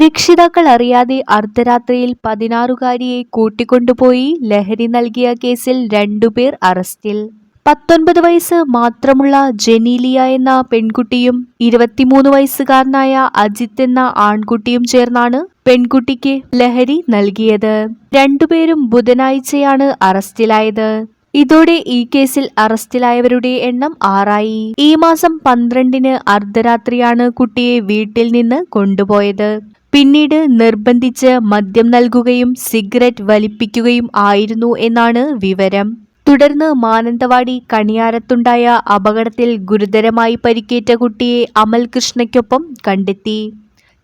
രക്ഷിതാക്കൾ അറിയാതെ അർദ്ധരാത്രിയിൽ 16-കാരിയെ കൂട്ടിക്കൊണ്ടുപോയി ലഹരി നൽകിയ കേസിൽ 2 പേർ അറസ്റ്റിൽ. 19 വയസ്സ് മാത്രമുള്ള ജെനീലിയ എന്ന പെൺകുട്ടിയും 23 വയസ്സുകാരനായ അജിത്ത് എന്ന ആൺകുട്ടിയും ചേർന്നാണ് പെൺകുട്ടിക്ക് ലഹരി നൽകിയത്. രണ്ടുപേരും ബുധനാഴ്ചയാണ് അറസ്റ്റിലായത്. ഇതോടെ ഈ കേസിൽ അറസ്റ്റിലായവരുടെ എണ്ണം 6ആയി. ഈ മാസം 12-ന് അർദ്ധരാത്രിയാണ് കുട്ടിയെ വീട്ടിൽ നിന്ന് കൊണ്ടുപോയത്. പിന്നീട് നിർബന്ധിച്ച് മദ്യം നൽകുകയും സിഗരറ്റ് വലിപ്പിക്കുകയും ആയിരുന്നു എന്നാണ് വിവരം. തുടർന്ന് മാനന്തവാടി കണിയാരത്തുണ്ടായ അപകടത്തിൽ ഗുരുതരമായി പരിക്കേറ്റ കുട്ടിയെ അമൽ കൃഷ്ണയ്ക്കൊപ്പം കണ്ടെത്തി.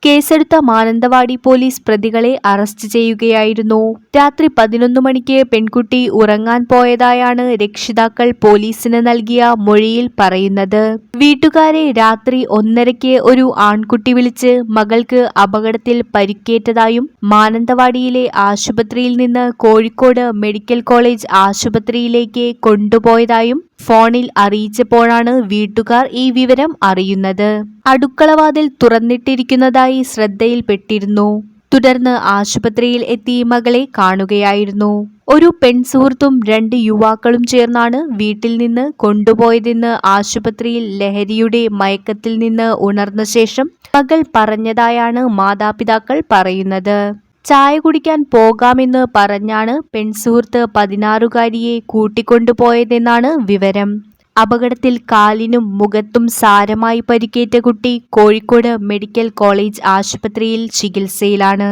കേസെടുത്ത മാനന്തവാടി പോലീസ് പ്രതികളെ അറസ്റ്റ് ചെയ്യുകയായിരുന്നു. രാത്രി 11 മണിക്ക് പെൺകുട്ടി ഉറങ്ങാൻ പോയതായാണ് രക്ഷിതാക്കൾ പോലീസിന് നൽകിയ മൊഴിയിൽ പറയുന്നത്. വീട്ടുകാരെ രാത്രി 1:30-ക്ക് ഒരു ആൺകുട്ടി വിളിച്ച് മകൾക്ക് അപകടത്തിൽ പരിക്കേറ്റതായും മാനന്തവാടിയിലെ ആശുപത്രിയിൽ നിന്ന് കോഴിക്കോട് മെഡിക്കൽ കോളേജ് ആശുപത്രിയിലേക്ക് കൊണ്ടുപോയതായും ഫോണിൽ അറിയിച്ചപ്പോഴാണ് വീട്ടുകാർ ഈ വിവരം അറിയുന്നത്. അടുക്കളവാതിൽ തുറന്നിട്ടിരിക്കുന്നതായി ശ്രദ്ധയിൽപ്പെട്ടിരുന്നു. തുടർന്ന് ആശുപത്രിയിൽ എത്തി മകളെ കാണുകയായിരുന്നു. ഒരു പെൺസുഹൃത്തും 2 യുവാക്കളും ചേർന്നാണ് വീട്ടിൽ നിന്ന് കൊണ്ടുപോയതെന്ന് ആശുപത്രിയിൽ ലഹരിയുടെ മയക്കത്തിൽ നിന്ന് ഉണർന്ന ശേഷം മകൾ പറഞ്ഞതായാണ് മാതാപിതാക്കൾ പറയുന്നത്. ചായ കുടിക്കാൻ പോകാമെന്ന് പറഞ്ഞാണ് പെൺസുഹൃത്ത് 16-കാരിയെ കൂട്ടിക്കൊണ്ടുപോയതെന്നാണ് വിവരം. അപകടത്തിൽ കാലിനും മുഖത്തും സാരമായി പരിക്കേറ്റ കുട്ടി കോഴിക്കോട് മെഡിക്കൽ കോളേജ് ആശുപത്രിയിൽ ചികിത്സയിലാണ്.